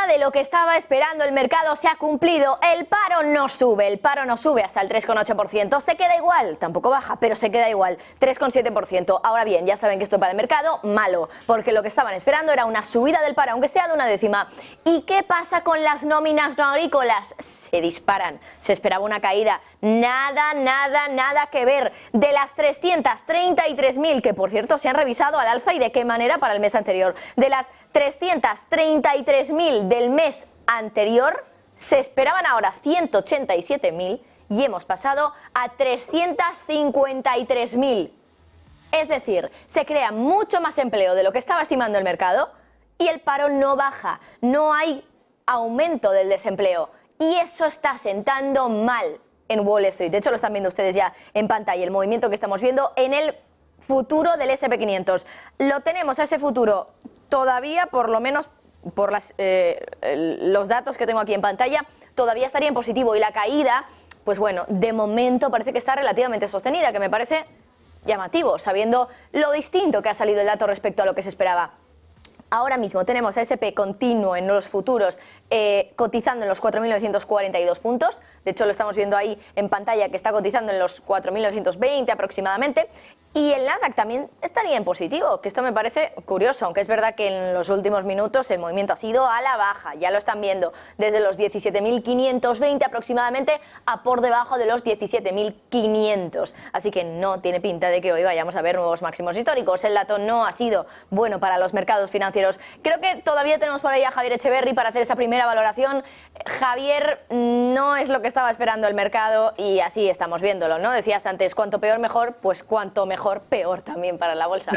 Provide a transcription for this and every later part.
nada de lo que estaba esperando el mercado se ha cumplido. El paro no sube hasta el 3,8%. Se queda igual, tampoco baja, pero se queda igual, 3,7%. Ahora bien, ya saben que esto para el mercado, malo, porque lo que estaban esperando era una subida del paro, aunque sea de una décima. ¿Y qué pasa con las nóminas no agrícolas? Se disparan. Se esperaba una caída. Nada que ver. De las 333.000, que por cierto se han revisado al alza y de qué manera para el mes anterior. De las 333.000 del mes anterior, se esperaban ahora 187.000 y hemos pasado a 353.000. Es decir, se crea mucho más empleo de lo que estaba estimando el mercado y el paro no baja, no hay aumento del desempleo y eso está sentando mal en Wall Street. De hecho, lo están viendo ustedes ya en pantalla, el movimiento que estamos viendo en el futuro del S&P 500. Lo tenemos a ese futuro todavía, por lo menos por los datos que tengo aquí en pantalla, todavía estaría en positivo y la caída, pues bueno, de momento parece que está relativamente sostenida, que me parece llamativo, sabiendo lo distinto que ha salido el dato respecto a lo que se esperaba. Ahora mismo tenemos a S&P continuo en los futuros cotizando en los 4.942 puntos. De hecho, lo estamos viendo ahí en pantalla que está cotizando en los 4.920 aproximadamente. Y el Nasdaq también estaría en positivo, que esto me parece curioso, aunque es verdad que en los últimos minutos el movimiento ha sido a la baja, ya lo están viendo, desde los 17.520 aproximadamente a por debajo de los 17.500. Así que no tiene pinta de que hoy vayamos a ver nuevos máximos históricos. El dato no ha sido bueno para los mercados financieros. Creo que todavía tenemos por ahí a Javier Echeverry para hacer esa primera valoración. Javier, no es lo que estaba esperando el mercado y así estamos viéndolo, ¿no? Decías antes, cuanto peor mejor, pues cuanto mejor peor también para la bolsa.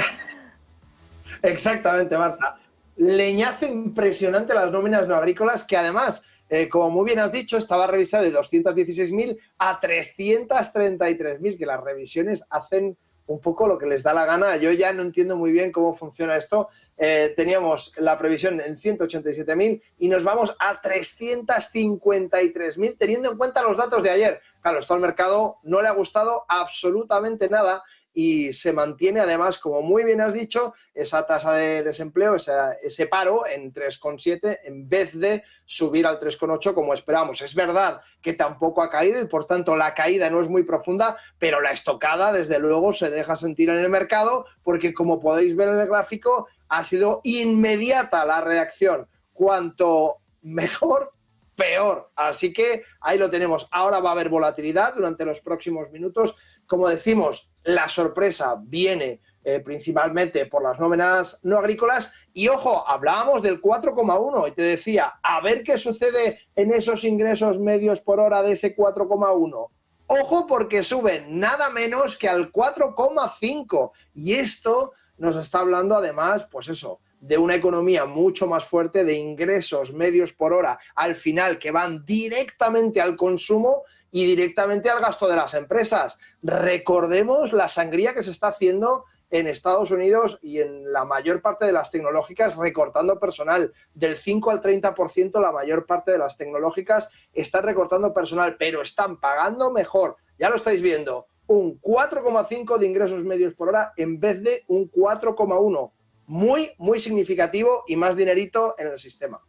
Exactamente, Marta. Leñazo impresionante las nóminas no agrícolas, que además, como muy bien has dicho, estaba revisado de 216.000 a 333.000, que las revisiones hacen un poco lo que les da la gana. Yo ya no entiendo muy bien cómo funciona esto. Teníamos la previsión en 187.000 y nos vamos a 353.000, teniendo en cuenta los datos de ayer. Claro, esto al mercado no le ha gustado absolutamente nada y se mantiene además, como muy bien has dicho, esa tasa de desempleo, ese paro en 3,7 en vez de subir al 3,8 como esperábamos. Es verdad que tampoco ha caído y por tanto la caída no es muy profunda, pero la estocada desde luego se deja sentir en el mercado porque, como podéis ver en el gráfico, ha sido inmediata la reacción. Cuanto mejor, peor. Así que ahí lo tenemos. Ahora va a haber volatilidad durante los próximos minutos. Como decimos, la sorpresa viene principalmente por las nóminas no agrícolas. Y ojo, hablábamos del 4,1 y te decía, a ver qué sucede en esos ingresos medios por hora de ese 4,1. Ojo, porque suben nada menos que al 4,5. Y esto nos está hablando además, pues eso, de una economía mucho más fuerte, de ingresos medios por hora al final que van directamente al consumo y directamente al gasto de las empresas. Recordemos la sangría que se está haciendo en Estados Unidos y en la mayor parte de las tecnológicas recortando personal. Del 5 al 30% la mayor parte de las tecnológicas están recortando personal, pero están pagando mejor. Ya lo estáis viendo, un 4,5 de ingresos medios por hora en vez de un 4,1. Muy, muy significativo y más dinerito en el sistema.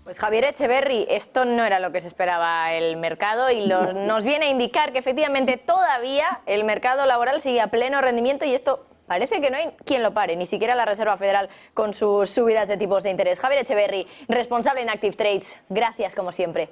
Pues Javier Echeverry, esto no era lo que se esperaba el mercado y nos viene a indicar que efectivamente todavía el mercado laboral sigue a pleno rendimiento y esto parece que no hay quien lo pare, ni siquiera la Reserva Federal con sus subidas de tipos de interés. Javier Echeverry, responsable en Active Trades, gracias como siempre.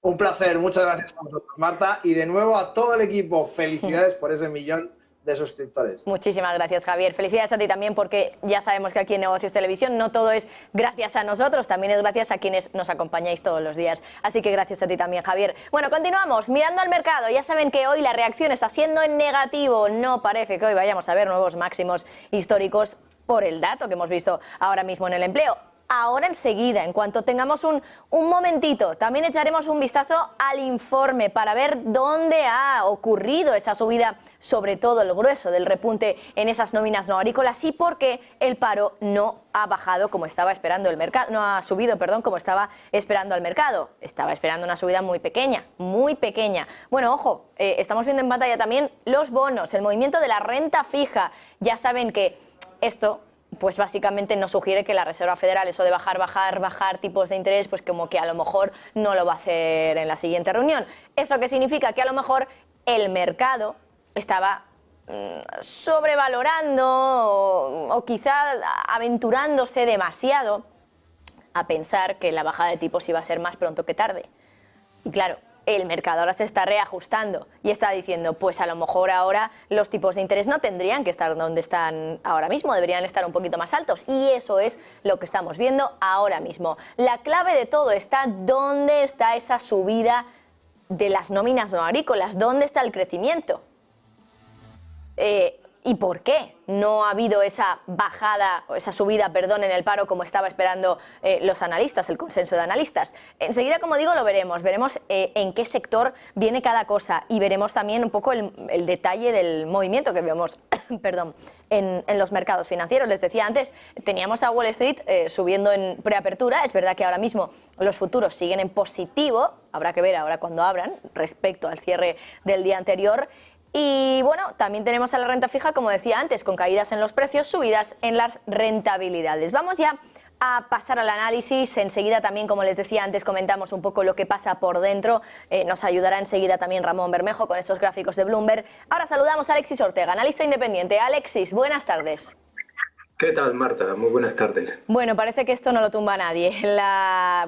Un placer, muchas gracias a vosotros, Marta, y de nuevo a todo el equipo, felicidades por ese 1.000.000 de suscriptores. Muchísimas gracias, Javier. Felicidades a ti también, porque ya sabemos que aquí en Negocios Televisión no todo es gracias a nosotros, también es gracias a quienes nos acompañáis todos los días. Así que gracias a ti también, Javier. Bueno, continuamos mirando al mercado. Ya saben que hoy la reacción está siendo en negativo. No parece que hoy vayamos a ver nuevos máximos históricos por el dato que hemos visto ahora mismo en el empleo. Ahora enseguida, en cuanto tengamos un momentito, también echaremos un vistazo al informe para ver dónde ha ocurrido esa subida, sobre todo el grueso del repunte en esas nóminas no agrícolas y por qué el paro no ha bajado como estaba esperando el mercado, no ha subido, perdón, como estaba esperando el mercado. Estaba esperando una subida muy pequeña, muy pequeña. Bueno, ojo, estamos viendo en pantalla también los bonos, el movimiento de la renta fija. Ya saben que esto pues básicamente nos sugiere que la Reserva Federal, eso de bajar tipos de interés, pues como que a lo mejor no lo va a hacer en la siguiente reunión. ¿Eso qué significa? Que a lo mejor el mercado estaba sobrevalorando o quizá aventurándose demasiado a pensar que la bajada de tipos iba a ser más pronto que tarde. Y claro, el mercado ahora se está reajustando y está diciendo, pues a lo mejor ahora los tipos de interés no tendrían que estar donde están ahora mismo, deberían estar un poquito más altos. Y eso es lo que estamos viendo ahora mismo. La clave de todo está dónde está esa subida de las nóminas no agrícolas, dónde está el crecimiento. ¿Y por qué no ha habido esa bajada, o esa subida, perdón, en el paro como estaba esperando los analistas, el consenso de analistas? Enseguida, como digo, lo veremos. Veremos en qué sector viene cada cosa y veremos también un poco el detalle del movimiento que vemos perdón, en los mercados financieros. Les decía antes, teníamos a Wall Street subiendo en preapertura. Es verdad que ahora mismo los futuros siguen en positivo. Habrá que ver ahora cuando abran respecto al cierre del día anterior. Y bueno, también tenemos a la renta fija, como decía antes, con caídas en los precios, subidas en las rentabilidades. Vamos ya a pasar al análisis. Enseguida también, como les decía antes, comentamos un poco lo que pasa por dentro. Nos ayudará enseguida también Ramón Bermejo con estos gráficos de Bloomberg. Ahora saludamos a Alexis Ortega, analista independiente. Alexis, buenas tardes. ¿Qué tal, Marta? Muy buenas tardes. Bueno, parece que esto no lo tumba nadie.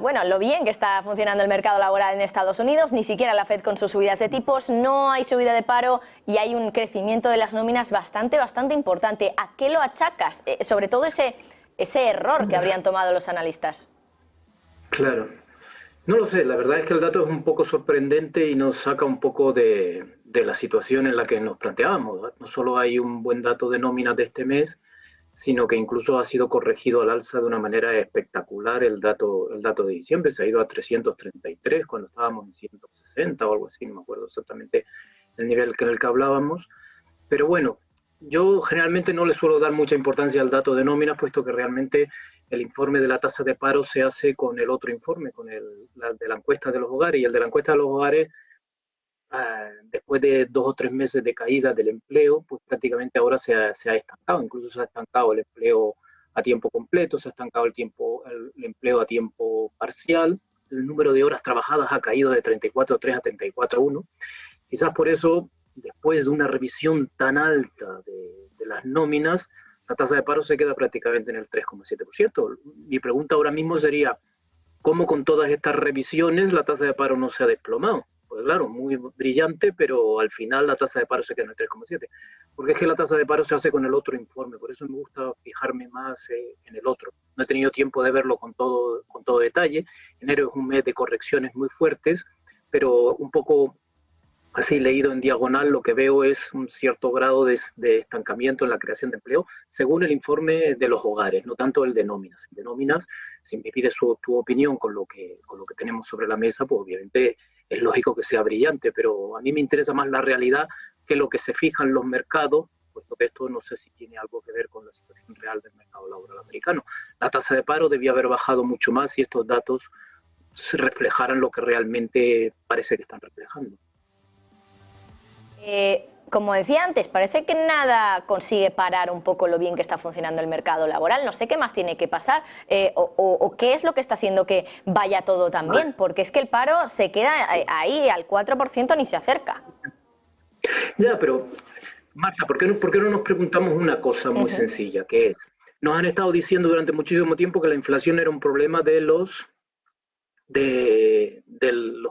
Bueno, lo bien que está funcionando el mercado laboral en Estados Unidos, ni siquiera la Fed con sus subidas de tipos, no hay subida de paro y hay un crecimiento de las nóminas bastante importante. ¿A qué lo achacas? Sobre todo ese error que habrían tomado los analistas. Claro. No lo sé, la verdad es que el dato es un poco sorprendente y nos saca un poco de la situación en la que nos planteábamos. No solo hay un buen dato de nóminas de este mes, sino que incluso ha sido corregido al alza de una manera espectacular el dato de diciembre. Se ha ido a 333 cuando estábamos en 160 o algo así, no me acuerdo exactamente el nivel en el que hablábamos. Pero bueno, yo generalmente no le suelo dar mucha importancia al dato de nóminas, puesto que realmente el informe de la tasa de paro se hace con el otro informe, con el de la encuesta de los hogares, y el de la encuesta de los hogares, después de 2 o 3 meses de caída del empleo, pues prácticamente ahora se ha estancado. Incluso se ha estancado el empleo a tiempo completo, se ha estancado el empleo a tiempo parcial, el número de horas trabajadas ha caído de 34,3 a 34,1. Quizás por eso, después de una revisión tan alta de las nóminas, la tasa de paro se queda prácticamente en el 3,7%. Mi pregunta ahora mismo sería, ¿cómo con todas estas revisiones la tasa de paro no se ha desplomado? Pues claro, muy brillante, pero al final la tasa de paro se queda en el 3,7. Porque es que la tasa de paro se hace con el otro informe, por eso me gusta fijarme más en el otro. No he tenido tiempo de verlo con todo detalle. Enero es un mes de correcciones muy fuertes, pero un poco así leído en diagonal, lo que veo es un cierto grado de estancamiento en la creación de empleo, según el informe de los hogares, no tanto el de nóminas. El de nóminas, si me pides tu opinión con lo que tenemos sobre la mesa, pues obviamente es lógico que sea brillante, pero a mí me interesa más la realidad que lo que se fija en los mercados, puesto que esto no sé si tiene algo que ver con la situación real del mercado laboral americano. La tasa de paro debía haber bajado mucho más si estos datos se reflejaran lo que realmente parece que están reflejando. Como decía antes, parece que nada consigue parar un poco lo bien que está funcionando el mercado laboral. No sé qué más tiene que pasar o qué es lo que está haciendo que vaya todo tan bien, porque es que el paro se queda ahí al 4%, ni se acerca. Ya, pero Marta, ¿por qué no nos preguntamos una cosa muy sencilla, que es, nos han estado diciendo durante muchísimo tiempo que la inflación era un problema de los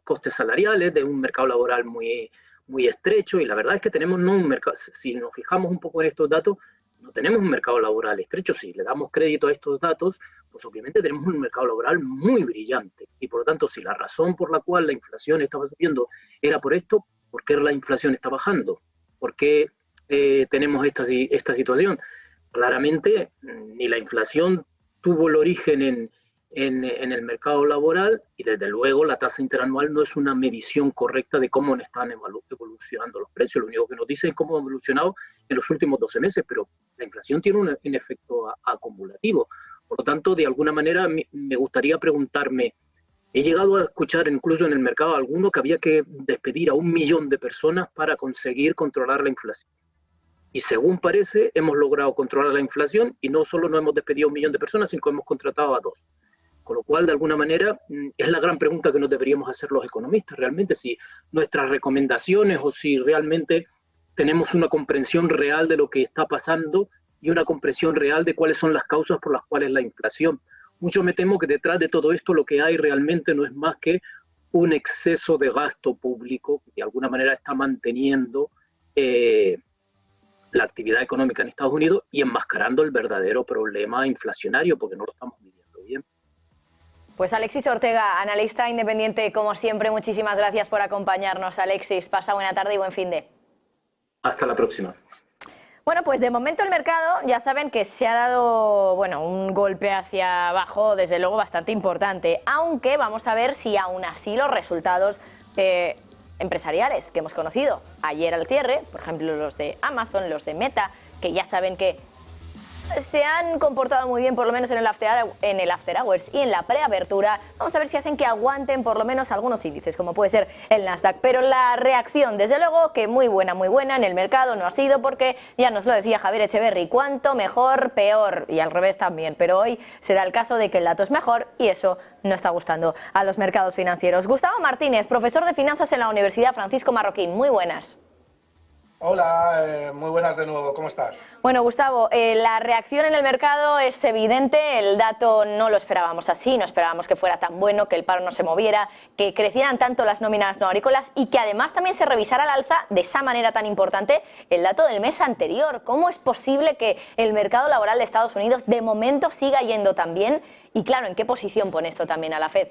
costes salariales, de un mercado laboral muy estrecho, y la verdad es que tenemos no un mercado, si nos fijamos un poco en estos datos, no tenemos un mercado laboral estrecho. Si le damos crédito a estos datos, pues obviamente tenemos un mercado laboral muy brillante, y por lo tanto, si la razón por la cual la inflación estaba subiendo era por esto, ¿por qué la inflación está bajando? ¿Por qué tenemos esta situación? Claramente, ni la inflación tuvo el origen en el mercado laboral, y desde luego la tasa interanual no es una medición correcta de cómo están evolucionando los precios. Lo único que nos dice es cómo han evolucionado en los últimos 12 meses, pero la inflación tiene un efecto acumulativo. Por lo tanto, de alguna manera me gustaría preguntarme, he llegado a escuchar incluso en el mercado alguno que había que despedir a 1 millón de personas para conseguir controlar la inflación. Y según parece, hemos logrado controlar la inflación y no solo no hemos despedido a 1 millón de personas, sino que hemos contratado a 2. Con lo cual, de alguna manera, es la gran pregunta que nos deberíamos hacer los economistas, realmente, si nuestras recomendaciones o si realmente tenemos una comprensión real de lo que está pasando y una comprensión real de cuáles son las causas por las cuales la inflación. Mucho me temo que detrás de todo esto lo que hay realmente no es más que un exceso de gasto público que de alguna manera está manteniendo la actividad económica en Estados Unidos y enmascarando el verdadero problema inflacionario, porque no lo estamos midiendo bien. Pues Alexis Ortega, analista independiente, como siempre, muchísimas gracias por acompañarnos, Alexis. Pasa buena tarde y buen finde. Hasta la próxima. Bueno, pues de momento el mercado ya saben que se ha dado, bueno, un golpe hacia abajo, desde luego bastante importante, aunque vamos a ver si aún así los resultados empresariales que hemos conocido ayer al cierre, por ejemplo los de Amazon, los de Meta, que ya saben que se han comportado muy bien, por lo menos en el after hours y en la preapertura. Vamos a ver si hacen que aguanten por lo menos algunos índices, como puede ser el Nasdaq. Pero la reacción, desde luego, que muy buena en el mercado no ha sido, porque ya nos lo decía Javier Echeverry, cuanto mejor, peor, y al revés también. Pero hoy se da el caso de que el dato es mejor y eso no está gustando a los mercados financieros. Gustavo Martínez, profesor de finanzas en la Universidad Francisco Marroquín. Muy buenas. Hola, muy buenas de nuevo, ¿cómo estás? Bueno, Gustavo, la reacción en el mercado es evidente, el dato no lo esperábamos así, no esperábamos que fuera tan bueno, que el paro no se moviera, que crecieran tanto las nóminas no agrícolas y que además también se revisara al alza de esa manera tan importante el dato del mes anterior. ¿Cómo es posible que el mercado laboral de Estados Unidos de momento siga yendo tan bien? Y claro, ¿en qué posición pone esto también a la Fed?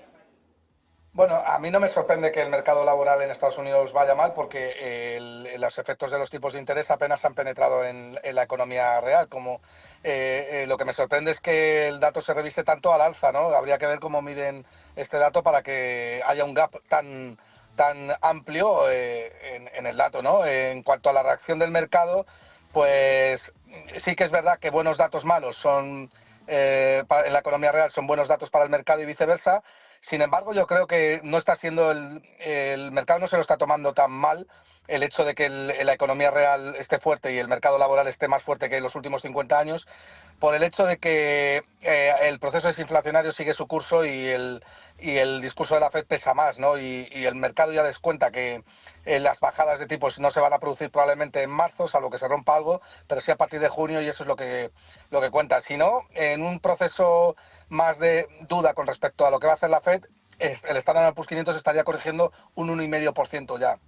Bueno, a mí no me sorprende que el mercado laboral en Estados Unidos vaya mal porque los efectos de los tipos de interés apenas han penetrado en la economía real. Lo que me sorprende es que el dato se revise tanto al alza, ¿no? Habría que ver cómo miden este dato para que haya un gap tan amplio en el dato, ¿no? En cuanto a la reacción del mercado, pues sí que es verdad que buenos datos malos son en la economía real son buenos datos para el mercado y viceversa. Sin embargo, yo creo que no está siendo el mercado no se lo está tomando tan mal el hecho de que la economía real esté fuerte y el mercado laboral esté más fuerte que en los últimos 50 años, por el hecho de que el proceso desinflacionario sigue su curso y el discurso de la Fed pesa más, ¿no? Y el mercado ya descuenta que las bajadas de tipos no se van a producir probablemente en marzo, salvo que se rompa algo, pero sí a partir de junio, y eso es lo que cuenta. Si no, en un proceso más de duda con respecto a lo que va a hacer la Fed, el Standard & Poor's 500 estaría corrigiendo un 1,5% ya.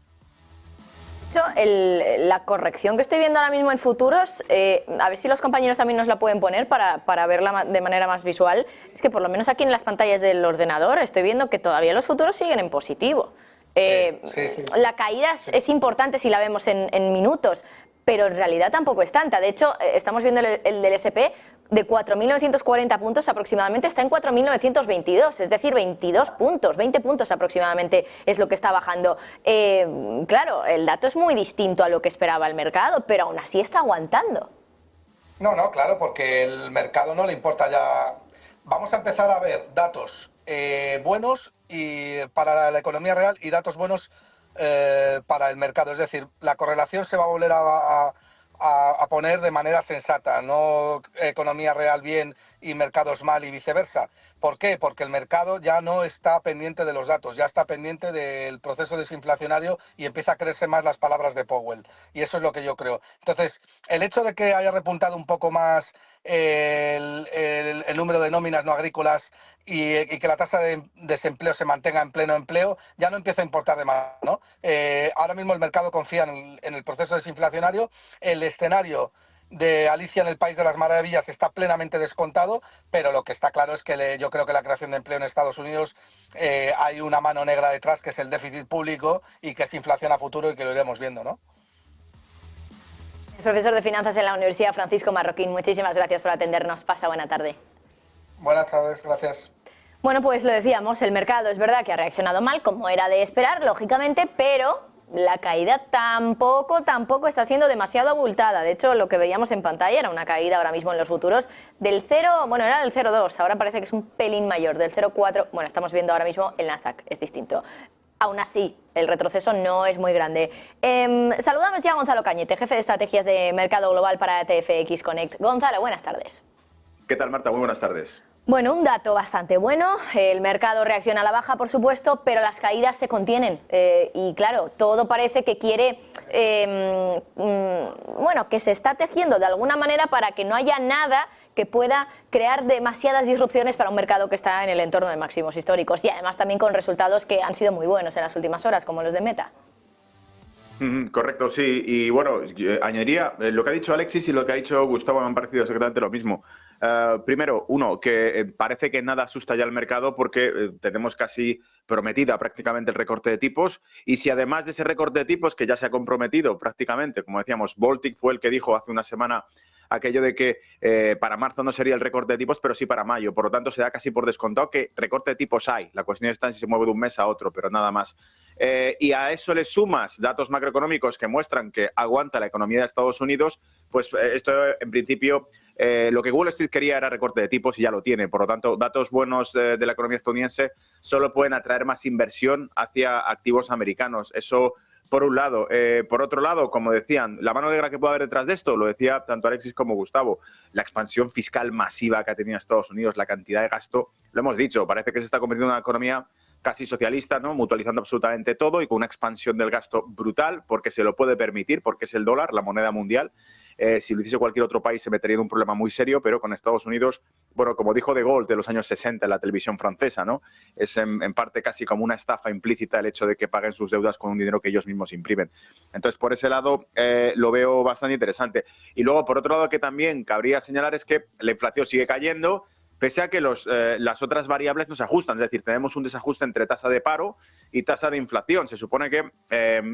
La corrección que estoy viendo ahora mismo en futuros, a ver si los compañeros también nos la pueden poner para verla de manera más visual, es que por lo menos aquí en las pantallas del ordenador estoy viendo que todavía los futuros siguen en positivo. Sí. La caída es importante si la vemos en minutos, pero en realidad tampoco es tanta. De hecho, estamos viendo el del S&P de 4.940 puntos aproximadamente, está en 4.922, es decir, 22 puntos, 20 puntos aproximadamente es lo que está bajando. Claro, el dato es muy distinto a lo que esperaba el mercado, pero aún así está aguantando. No, claro, porque el mercado no le importa ya. Vamos a empezar a ver datos buenos y para la economía real y datos buenos para el mercado. Es decir, la correlación se va a volver a poner de manera sensata, no economía real bien y mercados mal y viceversa. ¿Por qué? Porque el mercado ya no está pendiente de los datos, ya está pendiente del proceso desinflacionario y empieza a creerse más las palabras de Powell. Y eso es lo que yo creo. Entonces, el hecho de que haya repuntado un poco más el número de nóminas no agrícolas y que la tasa de desempleo se mantenga en pleno empleo, ya no empieza a importar de más, ¿no? Ahora mismo el mercado confía en el proceso desinflacionario, el escenario de Alicia en el País de las Maravillas está plenamente descontado, pero lo que está claro es que yo creo que la creación de empleo en Estados Unidos hay una mano negra detrás, que es el déficit público y que es inflación a futuro y que lo iremos viendo, ¿no? Profesor de Finanzas en la Universidad Francisco Marroquín, muchísimas gracias por atendernos. Pasa buena tarde. Buenas tardes, gracias. Bueno, pues lo decíamos, el mercado es verdad que ha reaccionado mal, como era de esperar, lógicamente, pero la caída tampoco está siendo demasiado abultada. De hecho, lo que veíamos en pantalla era una caída ahora mismo en los futuros del 0, bueno, era del 0,2, ahora parece que es un pelín mayor, del 0,4, bueno, estamos viendo ahora mismo el Nasdaq, es distinto. Aún así, el retroceso no es muy grande. Saludamos ya a Gonzalo Cañete, jefe de estrategias de mercado global para TFX Connect. Gonzalo, buenas tardes. ¿Qué tal, Marta? Muy buenas tardes. Bueno, un dato bastante bueno. El mercado reacciona a la baja, por supuesto, pero las caídas se contienen. Y claro, todo parece que quiere, bueno, que se está tejiendo de alguna manera para que no haya nada que pueda crear demasiadas disrupciones para un mercado que está en el entorno de máximos históricos. Y además también con resultados que han sido muy buenos en las últimas horas, como los de Meta. Correcto, sí. Y bueno, añadiría lo que ha dicho Alexis y lo que ha dicho Gustavo, me han parecido exactamente lo mismo. Primero, que parece que nada asusta ya al mercado porque tenemos casi prometida prácticamente el recorte de tipos, y si además de ese recorte de tipos que ya se ha comprometido prácticamente, como decíamos, Baltic fue el que dijo hace una semana aquello de que para marzo no sería el recorte de tipos, pero sí para mayo. Por lo tanto, se da casi por descontado que recorte de tipos hay. La cuestión está en si se mueve de un mes a otro, pero nada más. Y a eso le sumas datos macroeconómicos que muestran que aguanta la economía de Estados Unidos, pues esto en principio lo que Wall Street quería era recorte de tipos y ya lo tiene. Por lo tanto, datos buenos de la economía estadounidense solo pueden atraer más inversión hacia activos americanos. Eso por un lado. Por otro lado, como decían, la mano negra que puede haber detrás de esto, lo decía tanto Alexis como Gustavo, la expansión fiscal masiva que ha tenido Estados Unidos, la cantidad de gasto, lo hemos dicho, parece que se está convirtiendo en una economía casi socialista, ¿no? Mutualizando absolutamente todo y con una expansión del gasto brutal porque se lo puede permitir, porque es el dólar, la moneda mundial. Si lo hiciese cualquier otro país se metería en un problema muy serio, pero con Estados Unidos, bueno, como dijo De Gaulle de los años 60 en la televisión francesa, ¿no? Es en parte casi como una estafa implícita el hecho de que paguen sus deudas con un dinero que ellos mismos imprimen. Entonces, por ese lado, lo veo bastante interesante. Y luego, por otro lado, que también cabría señalar es que la inflación sigue cayendo, pese a que las otras variables no se ajustan. Es decir, tenemos un desajuste entre tasa de paro y tasa de inflación. Se supone que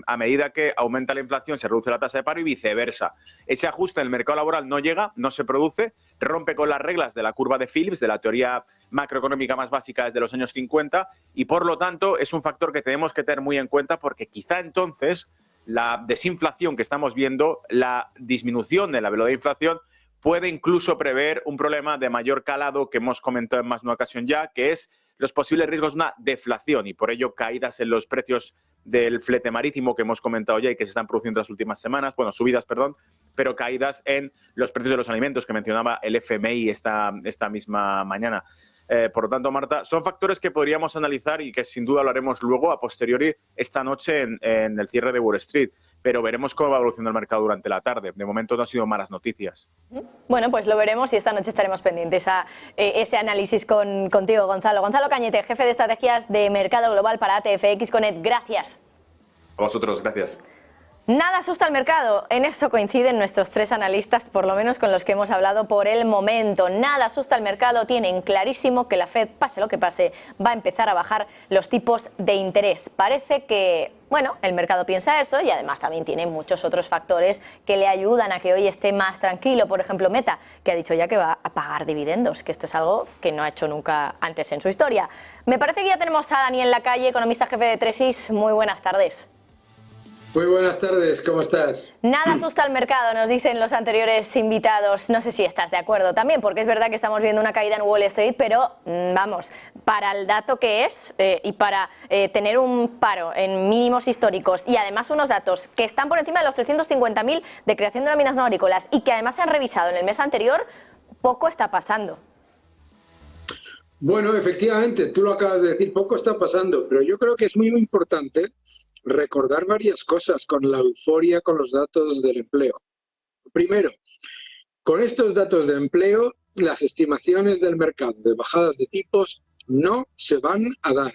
a medida que aumenta la inflación se reduce la tasa de paro y viceversa. Ese ajuste en el mercado laboral no llega, no se produce, rompe con las reglas de la curva de Phillips, de la teoría macroeconómica más básica desde los años 50, y por lo tanto es un factor que tenemos que tener muy en cuenta porque quizá entonces la desinflación que estamos viendo, la disminución de la velocidad de inflación, puede incluso prever un problema de mayor calado que hemos comentado en más de una ocasión ya, que es los posibles riesgos de una deflación y por ello caídas en los precios del flete marítimo que hemos comentado ya y que se están produciendo las últimas semanas, bueno, subidas, perdón, pero caídas en los precios de los alimentos que mencionaba el FMI esta misma mañana. Por lo tanto, Marta, son factores que podríamos analizar y que sin duda lo haremos luego, a posteriori, esta noche en el cierre de Wall Street. Pero veremos cómo va evolucionando el mercado durante la tarde. De momento no han sido malas noticias. Bueno, pues lo veremos y esta noche estaremos pendientes a ese análisis contigo, Gonzalo. Gonzalo Cañete, jefe de estrategias de mercado global para TFX Connect. Gracias. A vosotros, gracias. Nada asusta al mercado, en eso coinciden nuestros tres analistas, por lo menos con los que hemos hablado por el momento. Nada asusta al mercado, tienen clarísimo que la Fed, pase lo que pase, va a empezar a bajar los tipos de interés. Parece que, bueno, el mercado piensa eso y además también tiene muchos otros factores que le ayudan a que hoy esté más tranquilo. Por ejemplo, Meta, que ha dicho ya que va a pagar dividendos, que esto es algo que no ha hecho nunca antes en su historia. Me parece que ya tenemos a Daniel Lacalle, economista jefe de Tresis. Muy buenas tardes. Muy buenas tardes, ¿cómo estás? Nada asusta al mercado, nos dicen los anteriores invitados. No sé si estás de acuerdo también, porque es verdad que estamos viendo una caída en Wall Street, pero vamos, para el dato que es y para tener un paro en mínimos históricos y además unos datos que están por encima de los 350.000 de creación de nóminas no agrícolas y que además se han revisado en el mes anterior, poco está pasando. Bueno, efectivamente, tú lo acabas de decir, poco está pasando, pero yo creo que es muy importante recordar varias cosas con la euforia con los datos del empleo. Primero, con estos datos de empleo, las estimaciones del mercado de bajadas de tipos no se van a dar.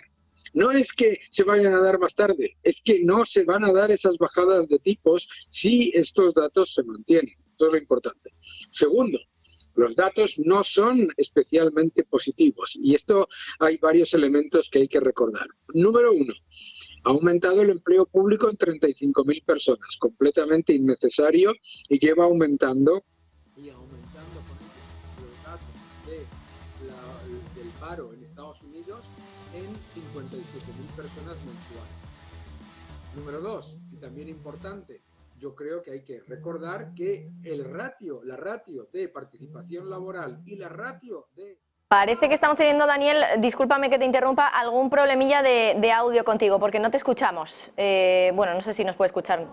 No es que se vayan a dar más tarde, es que no se van a dar esas bajadas de tipos si estos datos se mantienen. Eso es lo importante. Segundo, los datos no son especialmente positivos y esto hay varios elementos que hay que recordar. Número uno, ha aumentado el empleo público en 35.000 personas, completamente innecesario y lleva aumentando y aumentando con los datos del paro en Estados Unidos en 57.000 personas mensuales. Número dos, y también importante, yo creo que hay que recordar que la ratio de participación laboral y la ratio de Parece que estamos teniendo, Daniel, discúlpame que te interrumpa, algún problemilla de audio contigo, porque no te escuchamos. Bueno, no sé si nos puede escuchar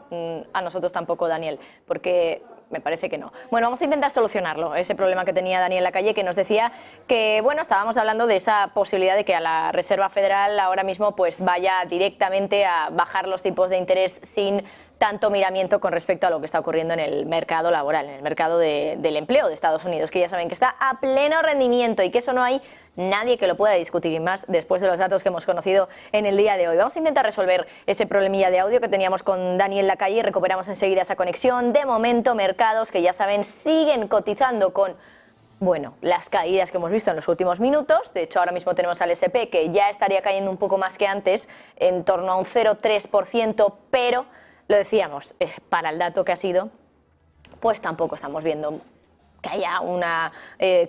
a nosotros tampoco, Daniel, porque me parece que no. Bueno, vamos a intentar solucionarlo, ese problema que tenía Daniel Lacalle, que nos decía que, bueno, estábamos hablando de esa posibilidad de que a la Reserva Federal ahora mismo pues vaya directamente a bajar los tipos de interés sin tanto miramiento con respecto a lo que está ocurriendo en el mercado laboral, en el mercado del empleo de Estados Unidos, que ya saben que está a pleno rendimiento y que eso no hay nadie que lo pueda discutir, y más después de los datos que hemos conocido en el día de hoy. Vamos a intentar resolver ese problemilla de audio que teníamos con Daniel Lacalle y recuperamos enseguida esa conexión. De momento, mercados que ya saben siguen cotizando con, bueno, las caídas que hemos visto en los últimos minutos. De hecho, ahora mismo tenemos al S&P que ya estaría cayendo un poco más que antes, en torno a un 0,3%, pero lo decíamos, para el dato que ha sido, pues tampoco estamos viendo que haya una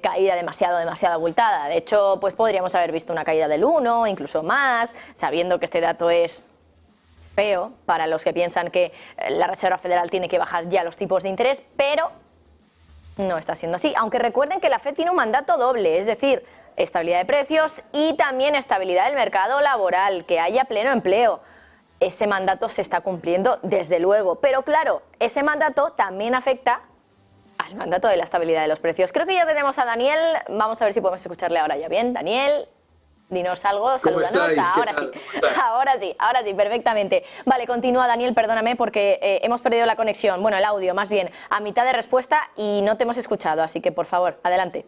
caída demasiado abultada. De hecho, pues podríamos haber visto una caída del 1, incluso más, sabiendo que este dato es feo para los que piensan que la Reserva Federal tiene que bajar ya los tipos de interés, pero no está siendo así. Aunque recuerden que la FED tiene un mandato doble, es decir, estabilidad de precios y también estabilidad del mercado laboral, que haya pleno empleo. Ese mandato se está cumpliendo desde luego, pero claro, ese mandato también afecta al mandato de la estabilidad de los precios. Creo que ya tenemos a Daniel, vamos a ver si podemos escucharle ahora ya bien. Daniel, dinos algo, salúdanos. Ahora sí, perfectamente. Vale, continúa, Daniel, perdóname porque hemos perdido la conexión, bueno, el audio más bien, a mitad de respuesta y no te hemos escuchado, así que por favor, adelante.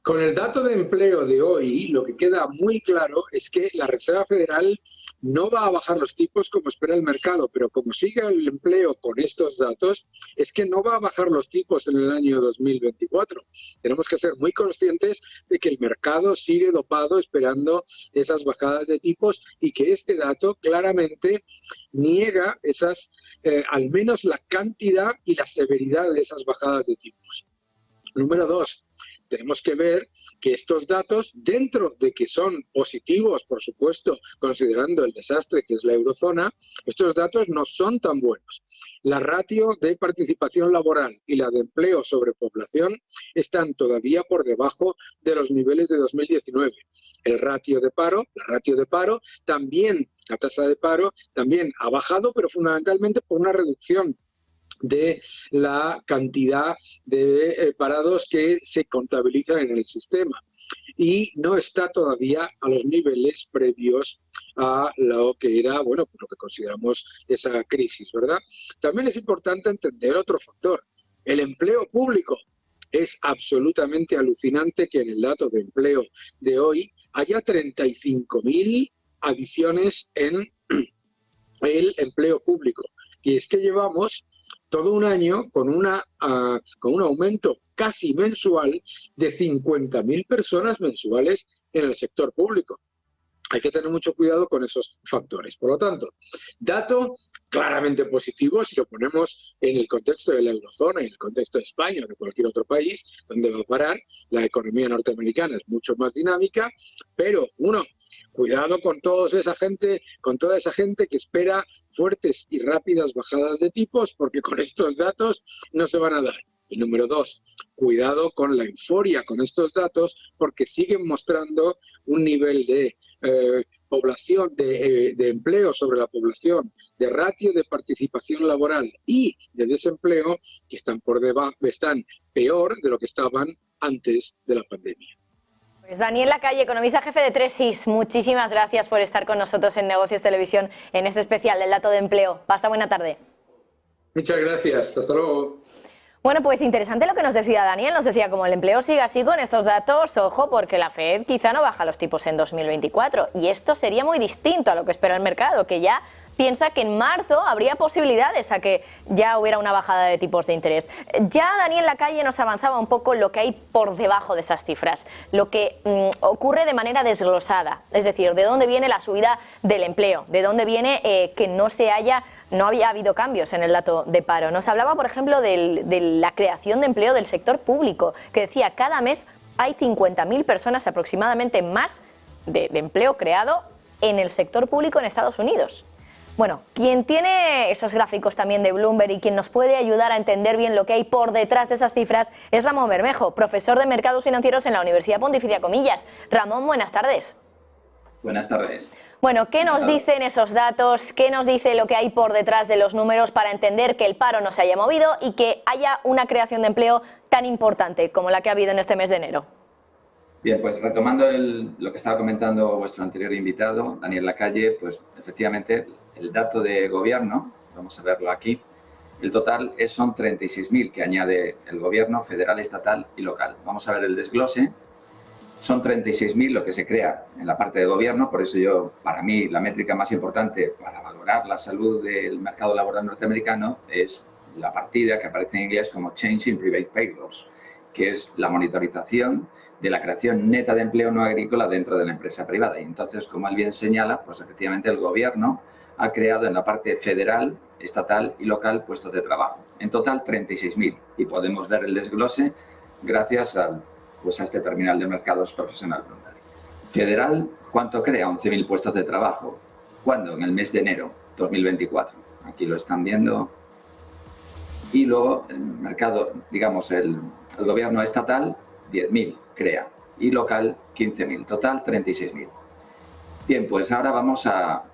Con el dato de empleo de hoy, lo que queda muy claro es que la Reserva Federal no va a bajar los tipos como espera el mercado, pero como sigue el empleo con estos datos, es que no va a bajar los tipos en el año 2024. Tenemos que ser muy conscientes de que el mercado sigue dopado esperando esas bajadas de tipos y que este dato claramente niega esas, al menos la cantidad y la severidad de esas bajadas de tipos. Número 2. Tenemos que ver que estos datos, dentro de que son positivos, por supuesto, considerando el desastre que es la eurozona, estos datos no son tan buenos. La ratio de participación laboral y la de empleo sobre población están todavía por debajo de los niveles de 2019. El ratio de paro, la ratio de paro, también, la tasa de paro, también ha bajado, pero fundamentalmente por una reducción de la cantidad de parados que se contabilizan en el sistema y no está todavía a los niveles previos a lo que era, bueno, pues lo que consideramos esa crisis, ¿verdad? También es importante entender otro factor, el empleo público. Es absolutamente alucinante que en el dato de empleo de hoy haya 35.000 adiciones en el empleo público. Y es que llevamos todo un año con un aumento casi mensual de 50.000 personas mensuales en el sector público. Hay que tener mucho cuidado con esos factores. Por lo tanto, dato claramente positivo si lo ponemos en el contexto de la eurozona, en el contexto de España o de cualquier otro país donde va a parar. La economía norteamericana es mucho más dinámica, pero cuidado con toda esa gente que espera fuertes y rápidas bajadas de tipos, porque con estos datos no se van a dar. Y número 2, cuidado con la euforia con estos datos, porque siguen mostrando un nivel de población, de empleo sobre la población, de ratio de participación laboral y de desempleo que están peor de lo que estaban antes de la pandemia. Pues Daniel Lacalle, economista jefe de 3SIS, muchísimas gracias por estar con nosotros en Negocios Televisión en este especial del dato de empleo. Pasa buena tarde. Muchas gracias, hasta luego. Bueno, pues interesante lo que nos decía Daniel, nos decía como el empleo sigue así con estos datos, ojo, porque la FED quizá no baja los tipos en 2024 y esto sería muy distinto a lo que espera el mercado, que ya piensa que en marzo habría posibilidades a que ya hubiera una bajada de tipos de interés. Ya Daniel Lacalle nos avanzaba un poco lo que hay por debajo de esas cifras, lo que ocurre de manera desglosada, es decir, de dónde viene la subida del empleo, de dónde viene que no había habido cambios en el dato de paro. Nos hablaba, por ejemplo, de la creación de empleo del sector público, que decía cada mes hay 50.000 personas aproximadamente más de empleo creado en el sector público en Estados Unidos. Bueno, quien tiene esos gráficos también de Bloomberg y quien nos puede ayudar a entender bien lo que hay por detrás de esas cifras es Ramón Bermejo, profesor de Mercados Financieros en la Universidad Pontificia Comillas. Ramón, buenas tardes. Buenas tardes. Bueno, ¿qué nos dicen esos datos? ¿Qué nos dice lo que hay por detrás de los números para entender que el paro no se haya movido y que haya una creación de empleo tan importante como la que ha habido en este mes de enero? Bien, pues retomando lo que estaba comentando vuestro anterior invitado, Daniel Lacalle, pues efectivamente el dato de gobierno, vamos a verlo aquí, el total son 36.000 que añade el gobierno federal, estatal y local. Vamos a ver el desglose. Son 36.000 lo que se crea en la parte de gobierno, por eso para mí, la métrica más importante para valorar la salud del mercado laboral norteamericano es la partida que aparece en inglés como Change in Private Payrolls, que es la monitorización de la creación neta de empleo no agrícola dentro de la empresa privada. Y entonces, como él bien señala, pues efectivamente el gobierno ha creado en la parte federal, estatal y local puestos de trabajo. En total, 36.000. Y podemos ver el desglose gracias a este terminal de mercados profesional. Federal, ¿cuánto crea? 11.000 puestos de trabajo. ¿Cuándo? En el mes de enero 2024. Aquí lo están viendo. Y luego el mercado, digamos, el gobierno estatal, 10.000 crea. Y local, 15.000. Total, 36.000. Bien, pues ahora vamos a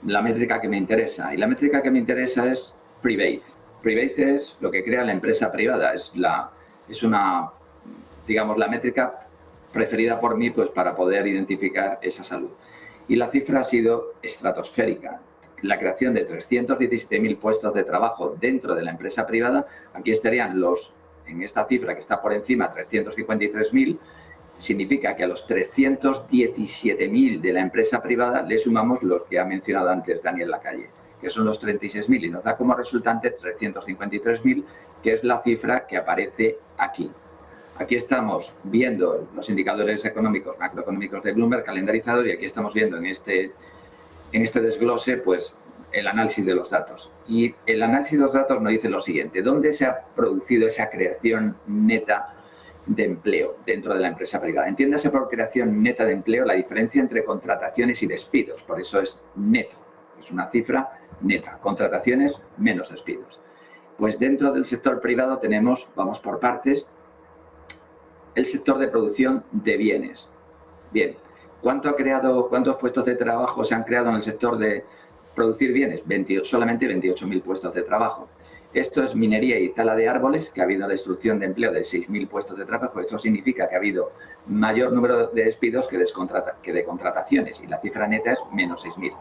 la métrica que me interesa. Y la métrica que me interesa es Private. Private es lo que crea la empresa privada. Es una, digamos, la métrica preferida por mí pues, para poder identificar esa salud. Y la cifra ha sido estratosférica. La creación de 317.000 puestos de trabajo dentro de la empresa privada, aquí estarían en esta cifra que está por encima, 353.000, significa que a los 317.000 de la empresa privada le sumamos los que ha mencionado antes Daniel Lacalle, que son los 36.000, y nos da como resultante 353.000, que es la cifra que aparece aquí. Aquí estamos viendo los indicadores económicos, macroeconómicos de Bloomberg calendarizados, y aquí estamos viendo en este desglose pues, el análisis de los datos. Y el análisis de los datos nos dice lo siguiente: ¿dónde se ha producido esa creación neta de empleo dentro de la empresa privada? Entiéndase por creación neta de empleo la diferencia entre contrataciones y despidos, por eso es neto, es una cifra neta, contrataciones menos despidos. Pues dentro del sector privado tenemos, vamos por partes, el sector de producción de bienes. Bien, ¿cuántos puestos de trabajo se han creado en el sector de producir bienes? Solamente 28.000 puestos de trabajo. Esto es minería y tala de árboles, que ha habido destrucción de empleo de 6.000 puestos de trabajo. Esto significa que ha habido mayor número de despidos que de contrataciones, y la cifra neta es menos 6.000.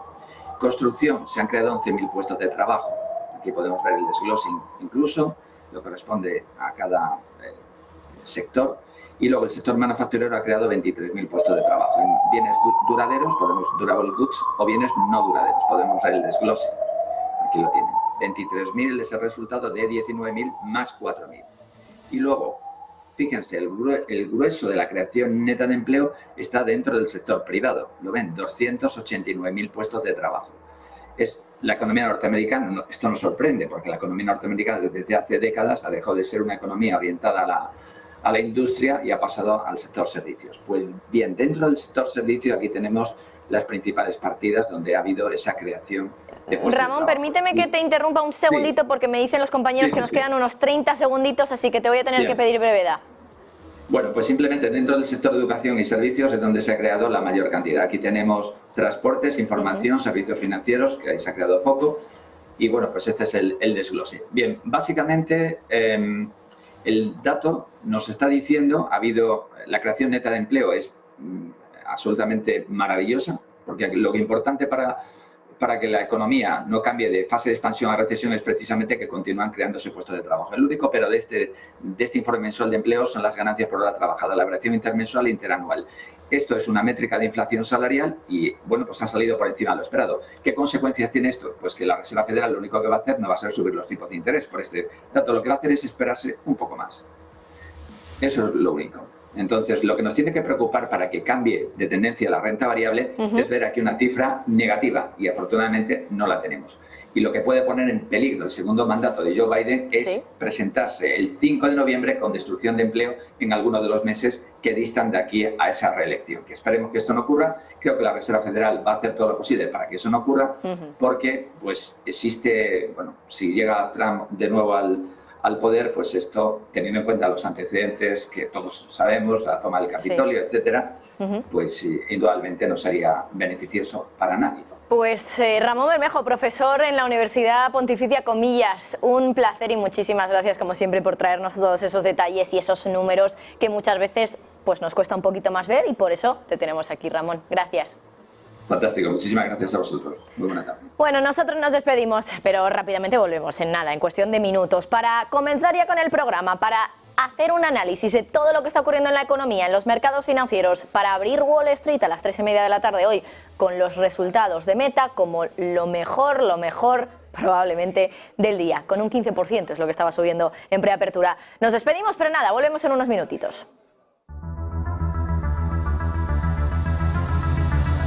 Construcción, se han creado 11.000 puestos de trabajo. Aquí podemos ver el desglosing incluso, lo que corresponde a cada sector. Y luego el sector manufacturero ha creado 23.000 puestos de trabajo. En bienes duraderos, durable goods, o bienes no duraderos. Podemos ver el desglose. Aquí lo tienen. 23.000 es el resultado de 19.000 más 4.000. Y luego, fíjense, el grueso de la creación neta de empleo está dentro del sector privado. Lo ven, 289.000 puestos de trabajo. Es la economía norteamericana. Esto nos sorprende, porque la economía norteamericana desde hace décadas ha dejado de ser una economía orientada a la industria y ha pasado al sector servicios. Pues bien, dentro del sector servicios aquí tenemos las principales partidas donde ha habido esa creación de puestos. Ramón, permíteme que te interrumpa un segundito, sí, porque me dicen los compañeros que nos quedan unos 30 segunditos, así que te voy a tener que pedir brevedad. Bueno, pues simplemente dentro del sector de educación y servicios es donde se ha creado la mayor cantidad. Aquí tenemos transportes, información, servicios financieros, que ahí se ha creado poco, y bueno, pues este es el desglose. Bien, básicamente el dato nos está diciendo, la creación neta de empleo es absolutamente maravillosa, porque lo que es importante para que la economía no cambie de fase de expansión a recesión es precisamente que continúan creándose puestos de trabajo. El único pero de este informe mensual de empleo son las ganancias por hora trabajada, la variación intermensual e interanual. Esto es una métrica de inflación salarial y, bueno, pues ha salido por encima de lo esperado. ¿Qué consecuencias tiene esto? Pues que la Reserva Federal lo único que va a hacer no va a ser subir los tipos de interés por este dato. Lo que va a hacer es esperarse un poco más. Eso es lo único. Entonces, lo que nos tiene que preocupar para que cambie de tendencia la renta variable es ver aquí una cifra negativa y afortunadamente no la tenemos. Y lo que puede poner en peligro el segundo mandato de Joe Biden es presentarse el 5 de noviembre con destrucción de empleo en alguno de los meses que distan de aquí a esa reelección. Que esperemos que esto no ocurra. Creo que la Reserva Federal va a hacer todo lo posible para que eso no ocurra, porque pues existe, bueno, si llega Trump de nuevo al poder, pues esto, teniendo en cuenta los antecedentes que todos sabemos, la toma del Capitolio, etcétera, pues indudablemente no sería beneficioso para nadie. Pues Ramón Bermejo, profesor en la Universidad Pontificia Comillas, un placer y muchísimas gracias como siempre por traernos todos esos detalles y esos números que muchas veces pues nos cuesta un poquito más ver y por eso te tenemos aquí, Ramón. Gracias. Fantástico, muchísimas gracias a vosotros. Muy buena tarde. Bueno, nosotros nos despedimos, pero rápidamente volvemos en nada, en cuestión de minutos, para comenzar ya con el programa, para hacer un análisis de todo lo que está ocurriendo en la economía, en los mercados financieros, para abrir Wall Street a las 3:30 de la tarde hoy con los resultados de Meta como lo mejor probablemente del día, con un 15% es lo que estaba subiendo en preapertura. Nos despedimos, pero nada, volvemos en unos minutitos.